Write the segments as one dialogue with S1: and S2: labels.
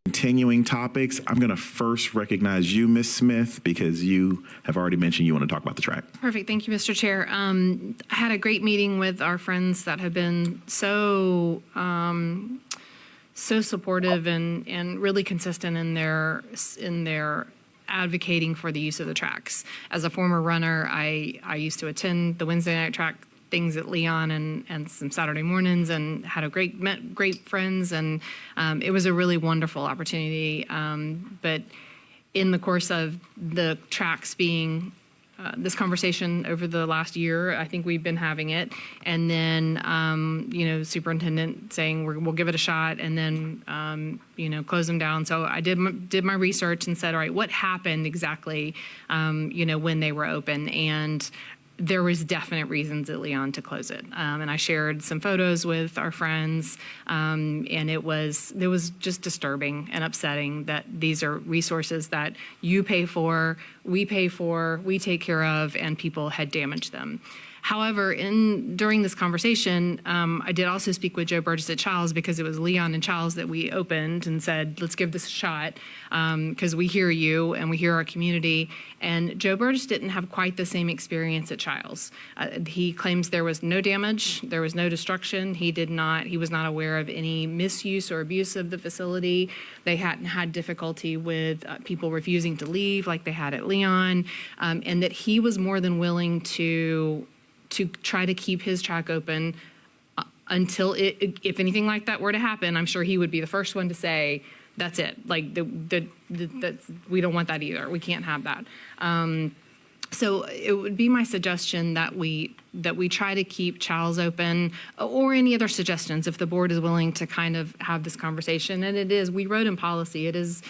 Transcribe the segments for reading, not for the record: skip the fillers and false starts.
S1: continuing topics, I'm going to first recognize you, Ms. Smith, because you have already mentioned you want to talk about the track.
S2: Perfect. Thank you, Mr. Chair. I had a great meeting with our friends that have been so supportive and really consistent in their advocating for the use of the tracks. As a former runner, I used to attend the Wednesday night track things at Leon and some Saturday mornings, and had met great friends, and it was a really wonderful opportunity. But in the course of the tracks being this conversation over the last year, I think we've been having it, and then superintendent saying we'll give it a shot, and then close them down. So I did my research and said, all right, what happened exactly when they were open? And there was definite reasons at Leon to close it. And I shared some photos with our friends, and it was just disturbing and upsetting that these are resources that you pay for, we take care of, and people had damaged them. However, during this conversation, I did also speak with Joe Burgess at Childs, because it was Leon and Childs that we opened and said, let's give this a shot, because we hear you and we hear our community. And Joe Burgess didn't have quite the same experience at Childs. He claims there was no damage, there was no destruction. He was not aware of any misuse or abuse of the facility. They hadn't had difficulty with people refusing to leave like they had at Leon, and that he was more than willing to try to keep his track open until if anything like that were to happen. I'm sure he would be the first one to say, that's it. Like, we don't want that either. We can't have that. So it would be my suggestion that we try to keep Childs open, or any other suggestions if the board is willing to kind of have this conversation. And we wrote in policy, it is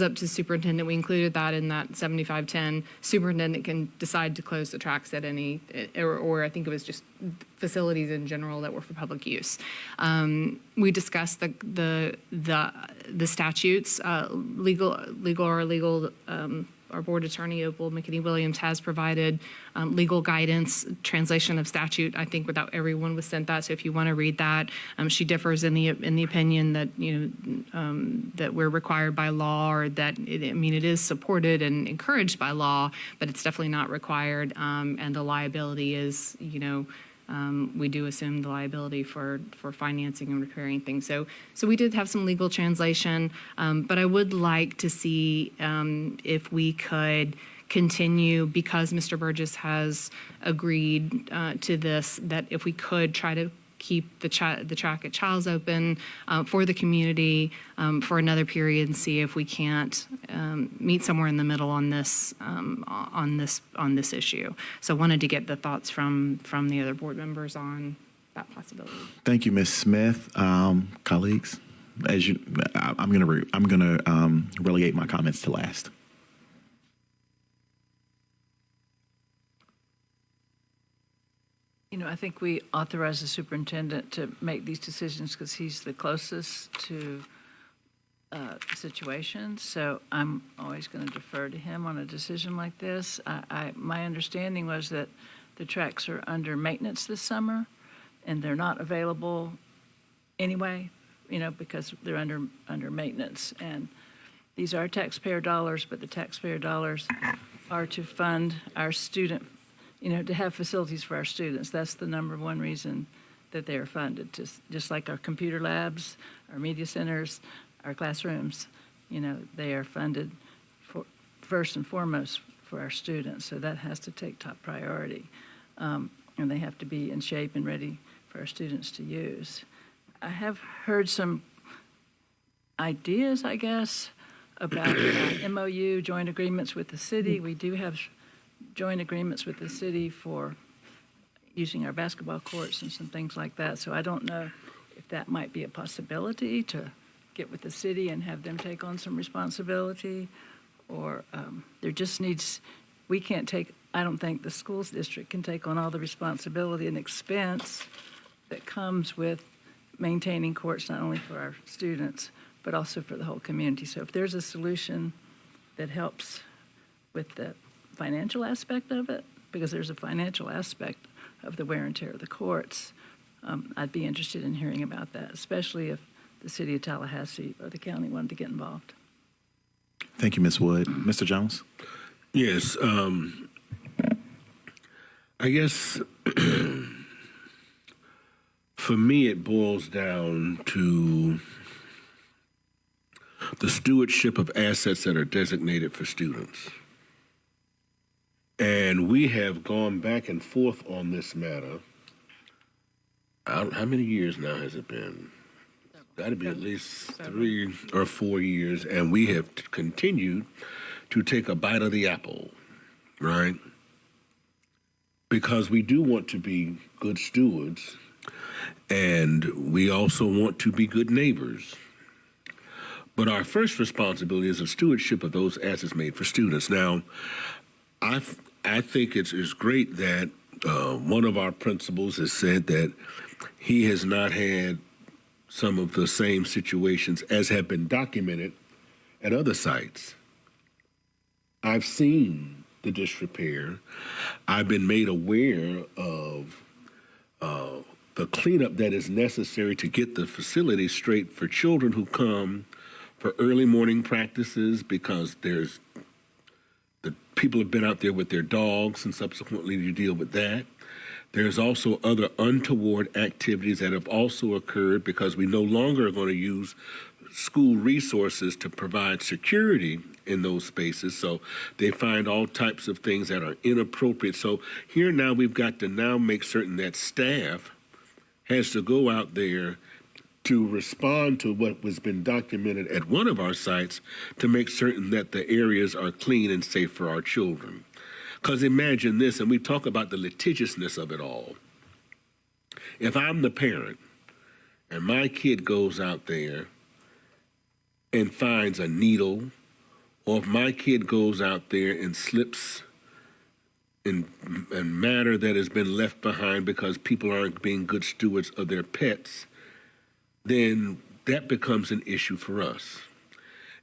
S2: up to superintendent. We included that in that 7510. Superintendent can decide to close the tracks at any, or I think it was just facilities in general that were for public use. We discussed the statutes, legal. Our board attorney, Opal McKinney-Williams, has provided legal guidance, translation of statute. I think without everyone was sent that. So if you want to read that, she differs in the opinion that that we're required by law, or that it is supported and encouraged by law, but it's definitely not required. And the liability is, we do assume the liability for financing and repairing things. So we did have some legal translation, but I would like to see if we could continue, because Mr. Burgess has agreed to this, that if we could try to keep the track at Childs open for the community for another period, and see if we can't meet somewhere in the middle on this issue. So I wanted to get the thoughts from the other board members on that possibility.
S1: Thank you, Ms. Smith. Colleagues, I'm going to relegate my comments to last.
S3: I think we authorize the superintendent to make these decisions because he's the closest to the situation. So I'm always going to defer to him on a decision like this. My understanding was that the tracks are under maintenance this summer, and they're not available anyway, because they're under maintenance. And these are taxpayer dollars, but the taxpayer dollars are to fund our student, to have facilities for our students. That's the number one reason that they are funded. Just like our computer labs, our media centers, our classrooms, they are funded for first and foremost for our students. So that has to take top priority. And they have to be in shape and ready for our students to use. I have heard some ideas, I guess, about MOU, joint agreements with the city. We do have joint agreements with the city for using our basketball courts and some things like that. So I don't know if that might be a possibility to get with the city and have them take on some responsibility, or there just needs, we can't take, I don't think the schools district can take on all the responsibility and expense that comes with maintaining courts, not only for our students, but also for the whole community. So if there's a solution that helps with the financial aspect of it, because there's a financial aspect of the wear and tear of the courts, I'd be interested in hearing about that, especially if the city of Tallahassee or the county wanted to get involved.
S1: Thank you, Ms. Wood. Mr. Jones?
S4: Yes, I guess for me it boils down to the stewardship of assets that are designated for students. And we have gone back and forth on this matter. How many years now has it been? Got to be at least 3 or 4 years, and we have continued to take a bite of the apple, right? Because we do want to be good stewards, and we also want to be good neighbors. But our first responsibility is a stewardship of those assets made for students. Now, I think it's great that one of our principals has said that he has not had some of the same situations as have been documented at other sites. I've seen the disrepair. I've been made aware of the cleanup that is necessary to get the facility straight for children who come for early morning practices, because the people have been out there with their dogs, and subsequently you deal with that. There's also other untoward activities that have also occurred because we no longer are going to use school resources to provide security in those spaces. So they find all types of things that are inappropriate. So here now we've got to now make certain that staff has to go out there to respond to what was been documented at one of our sites to make certain that the areas are clean and safe for our children. Because imagine this, and we talk about the litigiousness of it all. If I'm the parent and my kid goes out there and finds a needle, or if my kid goes out there and slips in matter that has been left behind because people aren't being good stewards of their pets, then that becomes an issue for us.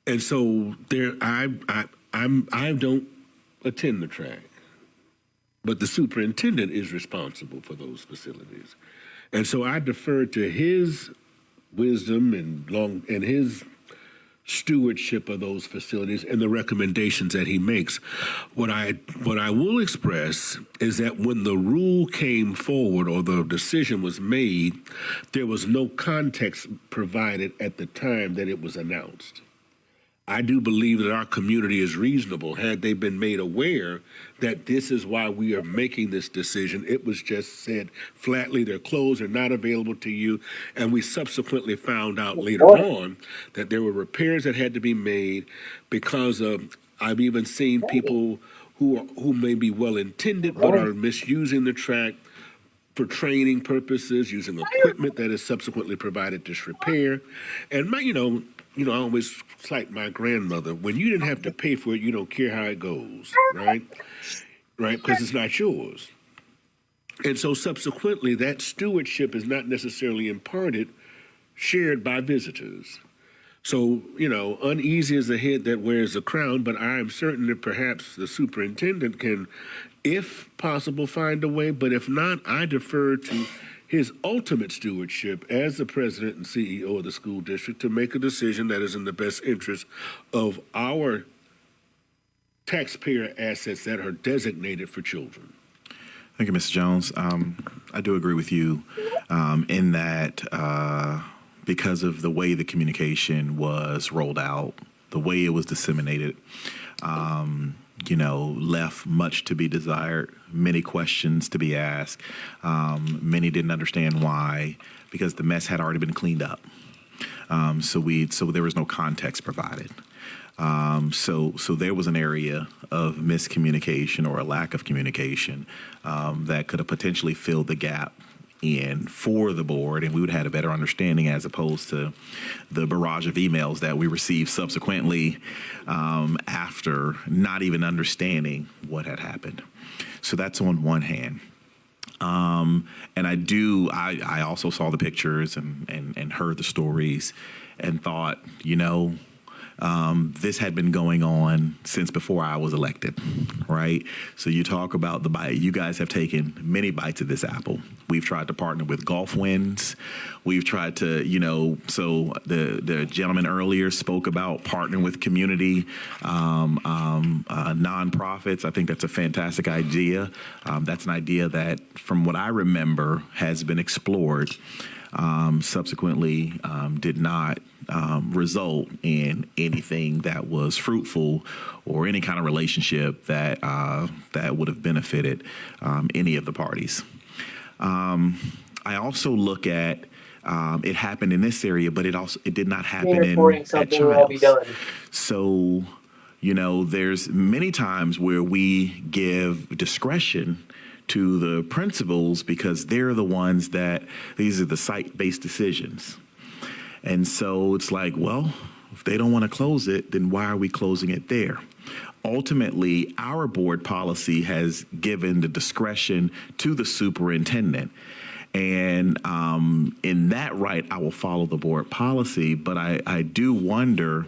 S4: And so I don't attend the track, but the superintendent is responsible for those facilities. And so I defer to his wisdom and his stewardship of those facilities and the recommendations that he makes. What I will express is that when the rule came forward or the decision was made, there was no context provided at the time that it was announced. I do believe that our community is reasonable. Had they been made aware that this is why we are making this decision, it was just said flatly, their clothes are not available to you. And we subsequently found out later on that there were repairs that had to be made because of, I've even seen people who may be well-intended but are misusing the track for training purposes, using equipment that is subsequently provided disrepair. And I always cite my grandmother. When you didn't have to pay for it, you don't care how it goes, right? Right? Because it's not yours. And so subsequently, that stewardship is not necessarily shared by visitors. So, uneasy is the head that wears the crown, but I am certain that perhaps the superintendent can, if possible, find a way. But if not, I defer to his ultimate stewardship as the president and CEO of the school district to make a decision that is in the best interest of our taxpayer assets that are designated for children.
S1: Thank you, Mr. Jones. I do agree with you in that because of the way the communication was rolled out, the way it was disseminated, left much to be desired, many questions to be asked. Many didn't understand why, because the mess had already been cleaned up. So there was no context provided. So there was an area of miscommunication or a lack of communication that could have potentially filled the gap in for the board, and we would have had a better understanding as opposed to the barrage of emails that we received subsequently after not even understanding what had happened. So that's on one hand. And I also saw the pictures and heard the stories and thought, this had been going on since before I was elected, right? So you talk about the bite. You guys have taken many bites of this apple. We've tried to partner with Gulf Winds. We've tried to, so the gentleman earlier spoke about partnering with community nonprofits. I think that's a fantastic idea. That's an idea that, from what I remember, has been explored. Subsequently did not result in anything that was fruitful or any kind of relationship that that would have benefited any of the parties. I also look at it happened in this area, but it did not happen at Childs. So, there's many times where we give discretion to the principals because they're the ones these are the site-based decisions. And so it's like, well, if they don't want to close it, then why are we closing it there? Ultimately, our board policy has given the discretion to the superintendent. And in that right, I will follow the board policy. But I do wonder,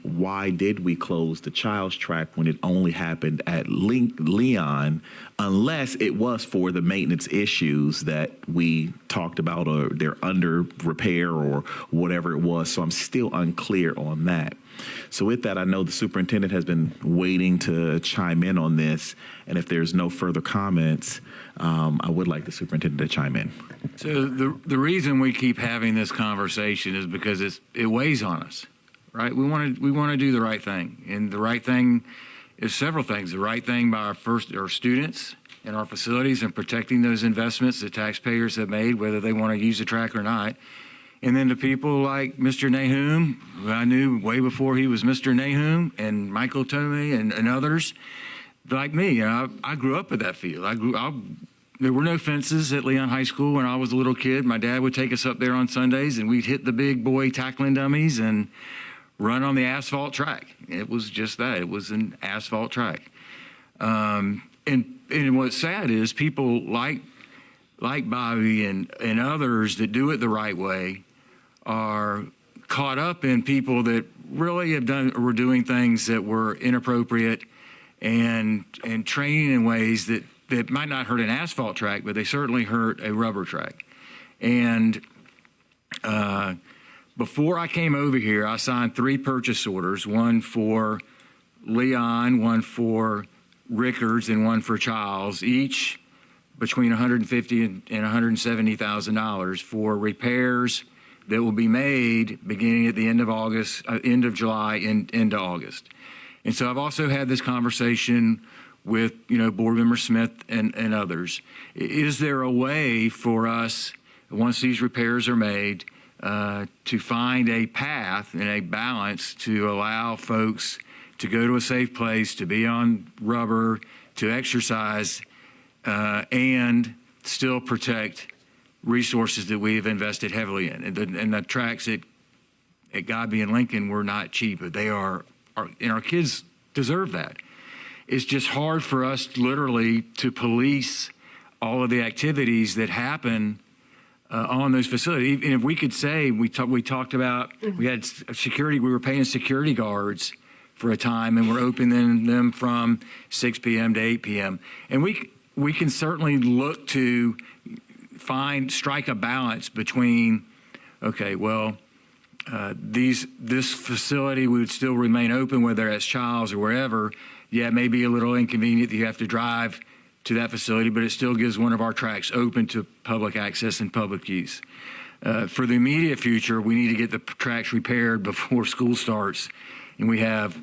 S1: why did we close the Child's track when it only happened at Leon, unless it was for the maintenance issues that we talked about, or they're under repair or whatever it was. So I'm still unclear on that. So with that, I know the superintendent has been waiting to chime in on this. And if there's no further comments, I would like the superintendent to chime in.
S5: So the reason we keep having this conversation is because it weighs on us, right? We want to do the right thing, and the right thing is several things. The right thing by our students and our facilities and protecting those investments that taxpayers have made, whether they want to use the track or not. And then to people like Mr. Nahum, who I knew way before he was Mr. Nahum, and Michael Tomei and others like me. I grew up at that field. There were no fences at Leon High School when I was a little kid. My dad would take us up there on Sundays, and we'd hit the big boy tackling dummies and run on the asphalt track. It was just that. It was an asphalt track. And what's sad is people like Bobby and others that do it the right way are caught up in people that really were doing things that were inappropriate and training in ways that might not hurt an asphalt track, but they certainly hurt a rubber track. And before I came over here, I signed 3 purchase orders, one for Leon, one for Rickards, and one for Childs, each between $150,000 and $170,000 for repairs that will be made beginning at the end of August, end of July, and into August. And so I've also had this conversation with, Board Member Smith and others. Is there a way for us, once these repairs are made, to find a path and a balance to allow folks to go to a safe place, to be on rubber, to exercise, and still protect resources that we have invested heavily in? And the tracks at Godby and Lincoln were not cheap, but they are, and our kids deserve that. It's just hard for us literally to police all of the activities that happen on those facilities. And if we could say, we talked about, we had security, we were paying security guards for a time, and we're opening them from 6 p.m. to 8 p.m. And we can certainly look to strike a balance between, okay, well, this facility would still remain open, whether it's Childs or wherever. Yeah, it may be a little inconvenient that you have to drive to that facility, but it still gives one of our tracks open to public access and public use. For the immediate future, we need to get the tracks repaired before school starts, and we have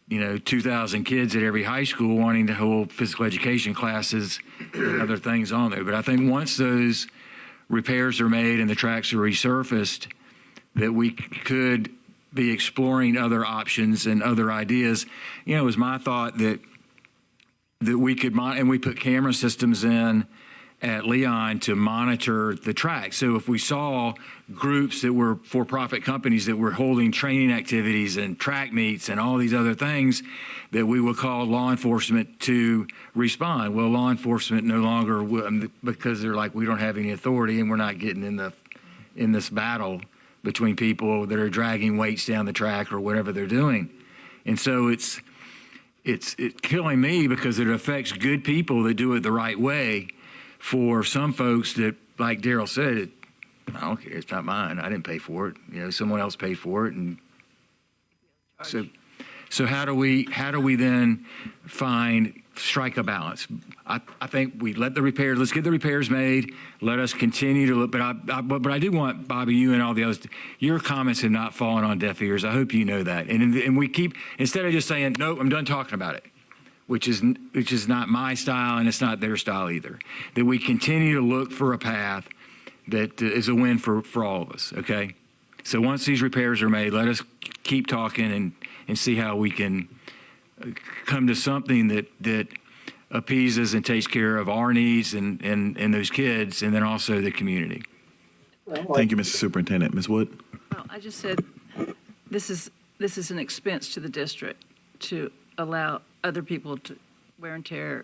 S5: 2,000 kids at every high school wanting to hold physical education classes and other things on there. But I think once those repairs are made and the tracks are resurfaced, that we could be exploring other options and other ideas. It was my thought that we could, and we put camera systems in at Leon to monitor the track. So if we saw groups that were for-profit companies that were holding training activities and track meets and all these other things, that we would call law enforcement to respond. Well, law enforcement no longer, because they're like, we don't have any authority and we're not getting in this battle between people that are dragging weights down the track or whatever they're doing. And so it's killing me because it affects good people that do it the right way. For some folks that, like Daryl said, I don't care, it's not mine. I didn't pay for it. Someone else paid for it. And so how do we then strike a balance? I think we let's get the repairs made. Let us continue to look. But I do want, Bobby, you and all the others, your comments have not fallen on deaf ears. I hope you know that. And we keep, instead of just saying, nope, I'm done talking about it, which is not my style and it's not their style either, that we continue to look for a path that is a win for all of us, okay? So once these repairs are made, let us keep talking and see how we can come to something that appeases and takes care of our needs and those kids, and then also the community.
S1: Thank you, Mr. Superintendent. Ms. Wood?
S3: Well, I just said, this is an expense to the district to allow other people to wear and tear,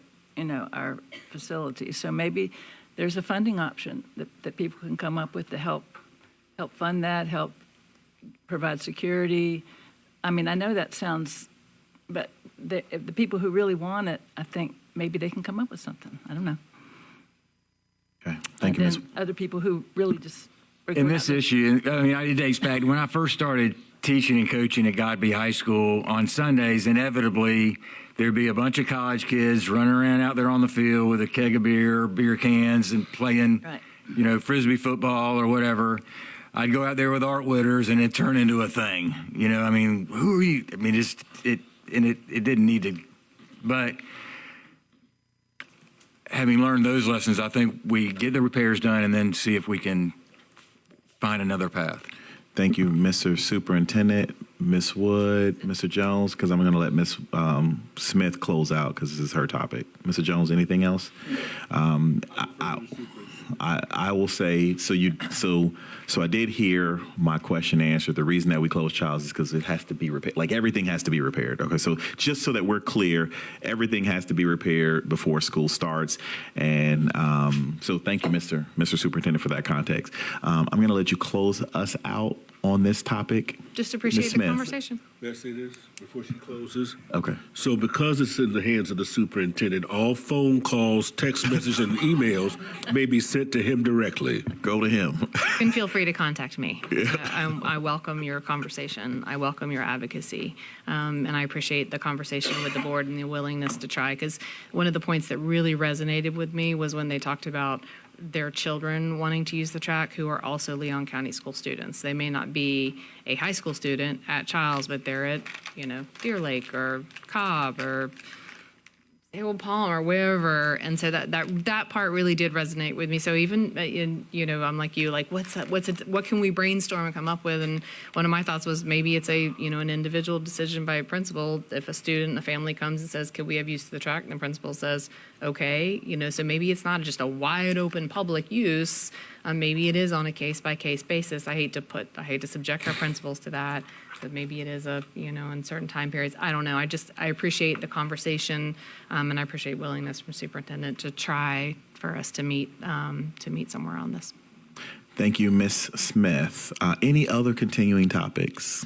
S3: our facilities. So maybe there's a funding option that people can come up with to help fund that, help provide security. I mean, I know that sounds, but the people who really want it, I think maybe they can come up with something. I don't know.
S1: Okay. Thank you,
S3: And
S1: Ms.
S3: then other people who really just.
S5: In this issue, it dates back when I first started teaching and coaching at Godby High School on Sundays. Inevitably, there'd be a bunch of college kids running around out there on the field with a keg of beer cans, and playing,
S3: Right.
S5: Frisbee football or whatever. I'd go out there with Art Witters, and it turned into a thing. Who are you? I mean, it didn't need to, but having learned those lessons, I think we get the repairs done and then see if we can find another path.
S1: Thank you, Mr. Superintendent, Ms. Wood, Mr. Jones, because I'm going to let Ms. Smith close out because this is her topic. Mr. Jones, anything else? I will say, so I did hear my question answered. The reason that we close Childs is because it has to be repaired. Like, everything has to be repaired. Okay, so just so that we're clear, everything has to be repaired before school starts. And so thank you, Mr. Superintendent, for that context. I'm going to let you close us out on this topic.
S2: Just appreciate
S1: Ms.
S2: the
S1: Smith.
S2: conversation.
S4: May I say this before she closes?
S1: Okay.
S4: So because it's in the hands of the superintendent, all phone calls, text messages, and emails may be sent to him directly.
S1: Go to him.
S2: You can feel free to contact me. I welcome your conversation. I welcome your advocacy. And I appreciate the conversation with the board and the willingness to try, because one of the points that really resonated with me was when they talked about their children wanting to use the track who are also Leon County school students. They may not be a high school student at Childs, but they're at, Deer Lake or Cobb or Harold Palm or wherever. And so that part really did resonate with me. So even, I'm like you, like, what can we brainstorm and come up with? And one of my thoughts was maybe it's an individual decision by a principal. If a student, a family comes and says, could we have use of the track? And the principal says, okay, so maybe it's not just a wide open public use. Maybe it is on a case by case basis. I hate to subject our principals to that, but maybe it is in certain time periods. I don't know. I appreciate the conversation, and I appreciate willingness from superintendent to try for us to meet somewhere on this.
S1: Thank you, Ms. Smith. Any other continuing topics?